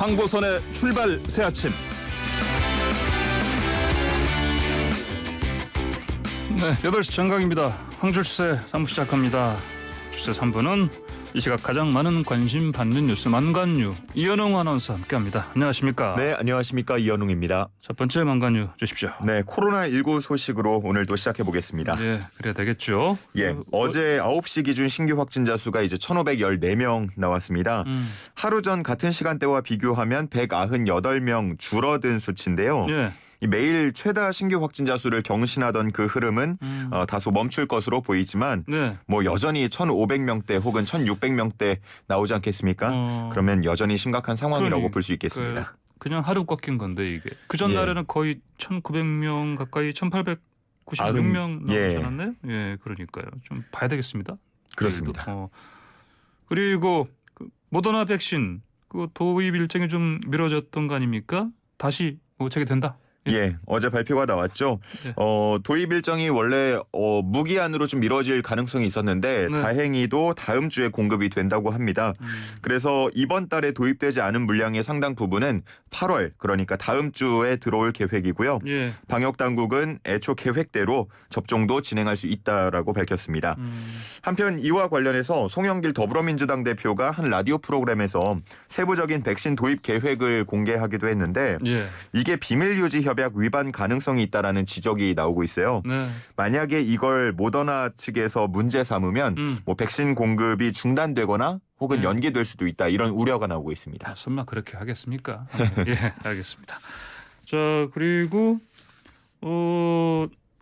황보선의 출발 새 아침. 네, 8시 정각입니다. 황줄세 3부 시작합니다. 주세 3부는 이 시각 가장 많은 관심 받는 뉴스 만관뉴 이현웅 아나운서 함께합니다. 안녕하십니까? 네, 안녕하십니까. 이현웅입니다. 첫 번째 만관뉴 주십시오. 네, 코로나19 소식으로 오늘도 시작해 보겠습니다. 네, 그래야 되겠죠. 예, 어제 9시 기준 신규 확진자 수가 이제 1,514명 나왔습니다. 하루 전 같은 시간대와 비교하면 198명 줄어든 수치인데요. 예. 이 매일 최다 신규 확진자 수를 경신하던 그 흐름은 다소 멈출 것으로 보이지만 네. 뭐 여전히 1,500명대 혹은 1,600명대 나오지 않겠습니까? 그러면 여전히 심각한 상황이라고 볼 수 있겠습니다. 그냥 하루 꺾인 건데 이게. 그 전날에는 거의 1,900명 가까이 1,896명 나오지 않았나요? 예, 그러니까요. 좀 봐야 되겠습니다. 그렇습니다. 그리고 그 모더나 백신 그 도입 일정이 좀 미뤄졌던 거 아닙니까? 다시 재개된다. 예, 어제 발표가 나왔죠. 네. 도입 일정이 원래 무기한으로 좀 미뤄질 가능성이 있었는데 네. 다행히도 다음 주에 공급이 된다고 합니다. 그래서 이번 달에 도입되지 않은 물량의 상당 부분은 8월 그러니까 다음 주에 들어올 계획이고요. 예. 방역 당국은 애초 계획대로 접종도 진행할 수 있다라고 밝혔습니다. 한편 이와 관련해서 송영길 더불어민주당 대표가 한 라디오 프로그램에서 세부적인 백신 도입 계획을 공개하기도 했는데 예. 이게 비밀 유지 협약 위반 가능성이 있다라는 지적이 나오고 있어요. 네. 만약에 이걸 모더나 측에서 문제 삼으면 뭐 백신 공급이 중단되거나 혹은 네. 연기될 수도 있다 이런 우려가 나오고 있습니다. 설마 그렇게 하겠습니까? 예, 알겠습니다. 자, 그리고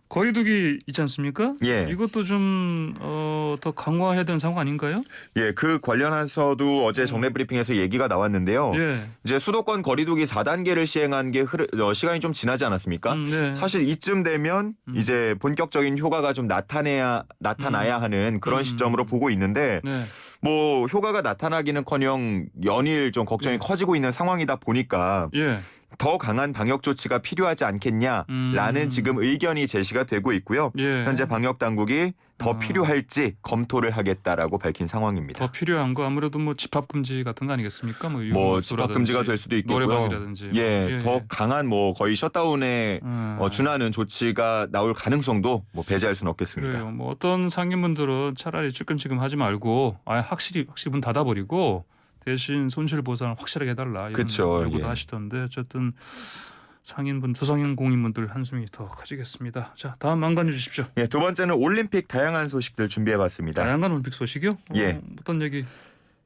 거리두기 있지 않습니까? 예. 이것도 좀 더 강화해야 되는 상황 아닌가요? 예, 그 관련해서도 어제 정례 브리핑에서 얘기가 나왔는데요. 예. 이제 수도권 거리두기 4단계를 시행한 게 시간이 좀 지나지 않았습니까? 네. 사실 이쯤 되면 이제 본격적인 효과가 좀 나타나야 하는 그런 시점으로 보고 있는데 네. 뭐 효과가 나타나기는커녕 연일 좀 걱정이 커지고 있는 상황이다 보니까 예. 더 강한 방역 조치가 필요하지 않겠냐라는 지금 의견이 제시가 되고 있고요. 예. 현재 방역 당국이 더 필요할지 검토를 하겠다라고 밝힌 상황입니다. 더 필요한 거 아무래도 뭐 집합 금지 같은 거 아니겠습니까? 뭐 집합 금지가 될 수도 있겠고요. 노래방이라든지. 예, 더 강한 뭐 거의 셧다운에 준하는 조치가 나올 가능성도 뭐 배제할 수는 없겠습니다. 그래요. 뭐 어떤 상인분들은 차라리 찔끔찔끔 하지 말고 확실히 문 닫아버리고 대신 손실 보상을 확실하게 해달라 이런 그쵸, 요구도 예. 하시던데 어쨌든 상인분 소상인 공인분들 한숨이 더 커지겠습니다. 자, 다음 만관해 주십시오. 예, 두 번째는 올림픽 다양한 소식들 준비해봤습니다. 다양한 올림픽 소식이요? 예. 어떤 얘기?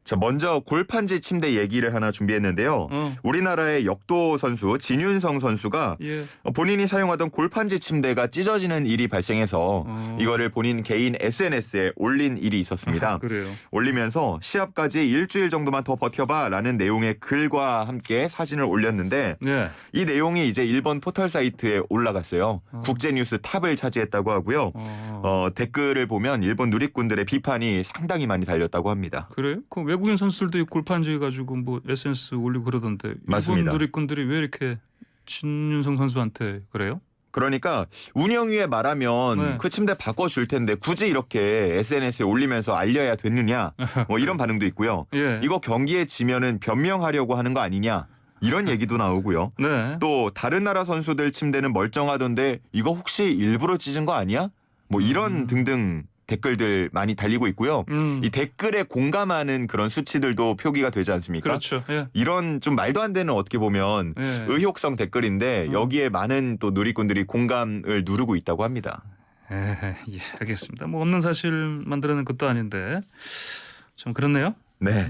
자, 먼저 골판지 침대 얘기를 하나 준비했는데요. 우리나라의 역도 선수 진윤성 선수가 예. 본인이 사용하던 골판지 침대가 찢어지는 일이 발생해서 이거를 본인 개인 SNS에 올린 일이 있었습니다. 그래요. 올리면서 시합까지 일주일 정도만 더 버텨봐라는 내용의 글과 함께 사진을 올렸는데 네. 이 내용이 이제 일본 포털 사이트에 올라갔어요. 국제뉴스 탑을 차지했다고 하고요. 댓글을 보면 일본 누리꾼들의 비판이 상당히 많이 달렸다고 합니다. 그래요? 그 외국인 선수들도 이 골판지 가지고 뭐 SNS 올리고 그러던데 맞습니다. 일본 누리꾼들이 왜 이렇게 진윤성 선수한테 그래요? 그러니까 운영위에 말하면 네. 그 침대 바꿔줄 텐데 굳이 이렇게 SNS에 올리면서 알려야 됐느냐 뭐 이런 반응도 있고요. 예. 이거 경기에 지면은 변명하려고 하는 거 아니냐 이런 얘기도 나오고요. 네. 또 다른 나라 선수들 침대는 멀쩡하던데 이거 혹시 일부러 찢은 거 아니야? 뭐 이런 등등 댓글들 많이 달리고 있고요. 이 댓글에 공감하는 그런 수치들도 표기가 되지 않습니까? 그렇죠. 예. 이런 좀 말도 안 되는 어떻게 보면 예. 의혹성 댓글인데 여기에 많은 또 누리꾼들이 공감을 누르고 있다고 합니다. 예, 알겠습니다. 뭐 없는 사실 만들어낸 것도 아닌데 좀 그렇네요. 네.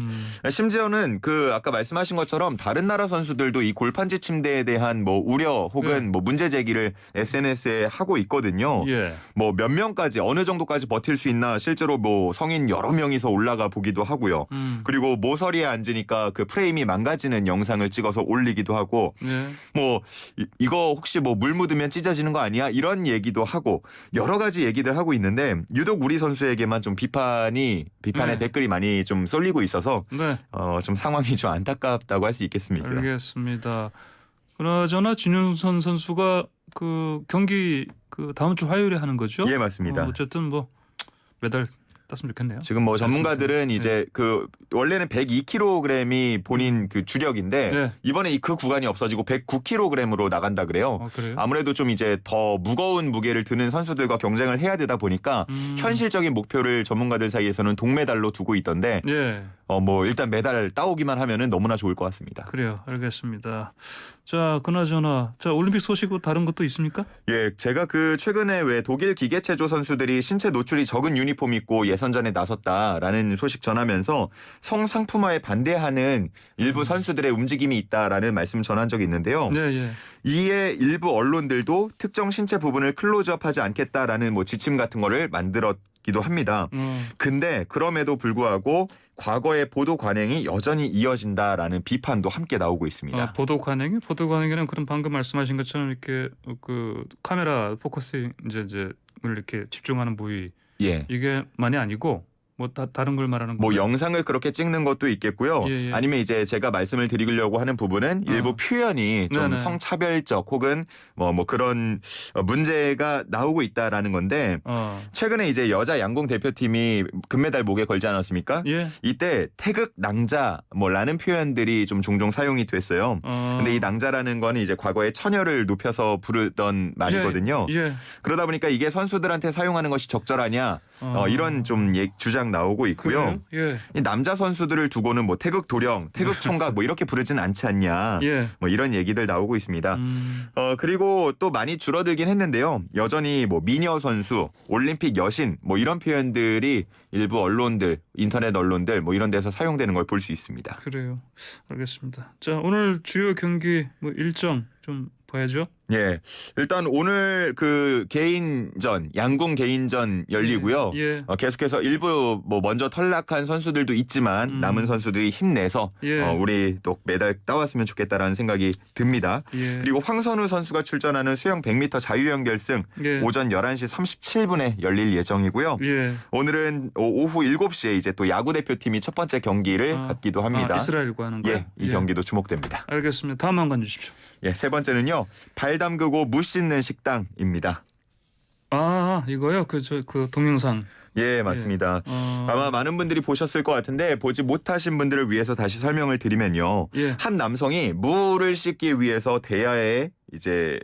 심지어는 그 아까 말씀하신 것처럼 다른 나라 선수들도 이 골판지 침대에 대한 뭐 우려 혹은 뭐 문제 제기를 SNS에 하고 있거든요. 예. 뭐 몇 명까지 어느 정도까지 버틸 수 있나 실제로 뭐 성인 여러 명이서 올라가 보기도 하고요. 그리고 모서리에 앉으니까 그 프레임이 망가지는 영상을 찍어서 올리기도 하고 예. 뭐 이거 혹시 뭐 물 묻으면 찢어지는 거 아니야? 이런 얘기도 하고 여러 가지 얘기들 하고 있는데 유독 우리 선수에게만 좀 비판의 네. 댓글이 많이 좀 쏠리고 있어서 네. 좀 상황이 좀 안타깝다고 할 수 있겠습니다. 알겠습니다. 그나저나 진윤선 선수가 그 경기 그 다음 주 화요일에 하는 거죠? 예, 맞습니다. 어쨌든 뭐 메달 땄으면 좋겠네요. 지금 뭐 전문가들은 이제 그 원래는 102kg이 본인 그 주력인데 네. 이번에 그 구간이 없어지고 109kg으로 나간다 그래요. 그래요? 아무래도 좀 이제 더 무거운 무게를 드는 선수들과 경쟁을 해야 되다 보니까 현실적인 목표를 전문가들 사이에서는 동메달로 두고 있던데 예. 뭐 일단 메달 따오기만 하면은 너무나 좋을 것 같습니다. 그래요. 알겠습니다. 자, 그나저나 올림픽 소식은 다른 것도 있습니까? 예, 제가 그 최근에 왜 독일 기계체조 선수들이 신체 노출이 적은 유니폼 입고 예선전에 나섰다라는 소식 전하면서 성상품화에 반대하는 일부 선수들의 움직임이 있다라는 말씀 전한 적이 있는데요. 네, 예. 이에 일부 언론들도 특정 신체 부분을 클로즈업하지 않겠다라는 뭐 지침 같은 거를 만들었기도 합니다. 근데 그럼에도 불구하고 과거의 보도 관행이 여전히 이어진다라는 비판도 함께 나오고 있습니다. 보도 관행이는 그런 방금 말씀하신 것처럼 이렇게 그 카메라 포커스 이제 이렇게 집중하는 부위 예. 이게 만이 아니고 뭐 다른 걸 말하는 뭐 건가요? 영상을 그렇게 찍는 것도 있겠고요. 예, 예. 아니면 이제 제가 말씀을 드리려고 하는 부분은 일부 표현이 좀 네네. 성차별적 혹은 뭐 그런 문제가 나오고 있다라는 건데 최근에 이제 여자 양궁 대표팀이 금메달 목에 걸지 않았습니까? 예. 이때 태극 낭자 뭐라는 표현들이 좀 종종 사용이 됐어요. 근데 이 낭자라는 거는 이제 과거에 처녀를 높여서 부르던 말이거든요. 예. 그러다 보니까 이게 선수들한테 사용하는 것이 적절하냐 이런 좀 주장 나오고 있고요. 그래요? 예. 이 남자 선수들을 두고는 뭐 태극 도령, 태극 총각 뭐 이렇게 부르진 않지 않냐. 예. 뭐 이런 얘기들 나오고 있습니다. 그리고 또 많이 줄어들긴 했는데요. 여전히 뭐 미녀 선수, 올림픽 여신 뭐 이런 표현들이 일부 언론들, 인터넷 언론들 뭐 이런 데서 사용되는 걸 볼 수 있습니다. 그래요. 알겠습니다. 자, 오늘 주요 경기 뭐 일정 좀 봐야죠. 예. 일단 오늘 그 개인전, 양궁 개인전 열리고요. 예. 계속해서 일부 뭐 먼저 탈락한 선수들도 있지만 남은 선수들이 힘내서 예. 우리 또 메달 따왔으면 좋겠다라는 생각이 듭니다. 예. 그리고 황선우 선수가 출전하는 수영 100m 자유형 결승 예. 오전 11시 37분에 열릴 예정이고요. 예. 오늘은 오후 7시에 이제 또 야구 대표팀이 첫 번째 경기를 갖기도 합니다. 이스라엘과 하는 거예요? 예, 이 경기도 주목됩니다. 알겠습니다. 다음 한번 주십시오. 예, 세 번째는요. 발 담그고 무 씻는 식당입니다. 이거요? 그 동영상. 예, 맞습니다. 아마 많은 분들이 보셨을 것 같은데 보지 못하신 분들을 위해서 다시 설명을 드리면요. 예. 한 남성이 물을 씻기 위해서 대야에 이제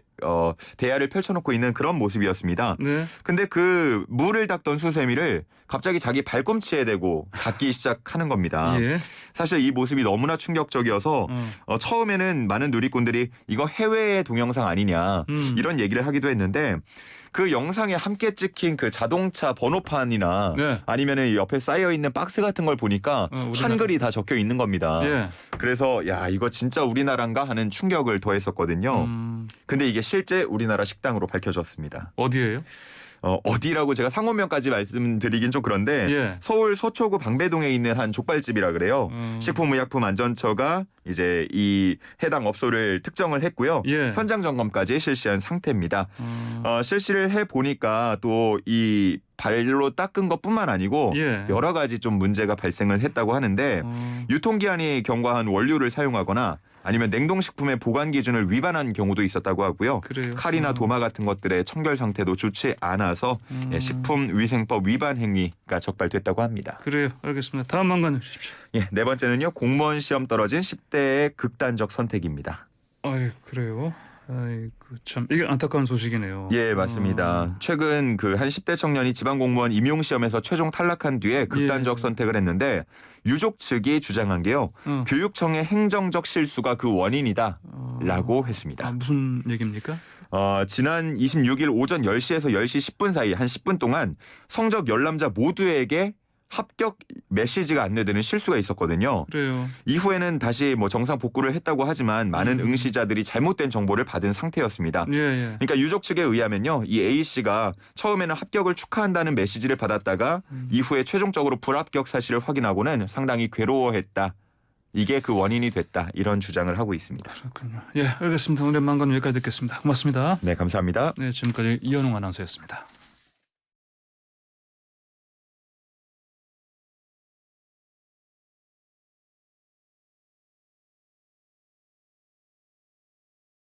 대야를 펼쳐놓고 있는 그런 모습이었습니다. 네. 근데 그 물을 닦던 수세미를 갑자기 자기 발꿈치에 대고 닦기 시작하는 겁니다. 예. 사실 이 모습이 너무나 충격적이어서 처음에는 많은 누리꾼들이 이거 해외의 동영상 아니냐 이런 얘기를 하기도 했는데 그 영상에 함께 찍힌 그 자동차 번호판이나 네. 아니면은 옆에 쌓여 있는 박스 같은 걸 보니까 한글이 다 적혀 있는 겁니다. 예. 그래서 야 이거 진짜 우리나라인가 하는 충격을 더했었거든요. 근데 이게 실제 우리나라 식당으로 밝혀졌습니다. 어디예요? 어디라고 제가 상호명까지 말씀드리긴 좀 그런데 예. 서울 서초구 방배동에 있는 한 족발집이라 그래요. 식품의약품안전처가 이제 이 해당 업소를 특정을 했고요. 예. 현장 점검까지 실시한 상태입니다. 실시를 해 보니까 또 이 발로 닦은 것뿐만 아니고 예. 여러 가지 좀 문제가 발생을 했다고 하는데 유통기한이 경과한 원료를 사용하거나 아니면 냉동식품의 보관 기준을 위반한 경우도 있었다고 하고요. 그래요. 칼이나 도마 같은 것들의 청결 상태도 좋지 않아서 식품위생법 위반 행위가 적발됐다고 합니다. 그래요. 알겠습니다. 다음 한번 주십시오. 예, 네 번째는요. 공무원 시험 떨어진 10대의 극단적 선택입니다. 그래요. 아이고 참 이게 안타까운 소식이네요. 예, 맞습니다. 최근 그 한 10대 청년이 지방공무원 임용 시험에서 최종 탈락한 뒤에 극단적 선택을 했는데 유족 측이 주장한 게요. 교육청의 행정적 실수가 그 원인이다라고 했습니다. 무슨 얘기입니까? 지난 26일 오전 10시에서 10시 10분 사이 한 10분 동안 성적 열람자 모두에게 합격 메시지가 안내되는 실수가 있었거든요. 그래요. 이후에는 다시 뭐 정상 복구를 했다고 하지만 많은 응시자들이 잘못된 정보를 받은 상태였습니다. 예. 그러니까 유족 측에 의하면요. 이 A 씨가 처음에는 합격을 축하한다는 메시지를 받았다가 이후에 최종적으로 불합격 사실을 확인하고는 상당히 괴로워했다. 이게 그 원인이 됐다. 이런 주장을 하고 있습니다. 그렇군요. 예, 알겠습니다. 오늘 만간 여기까지 듣겠습니다. 고맙습니다. 네, 감사합니다. 네, 지금까지 이현웅 아나운서였습니다.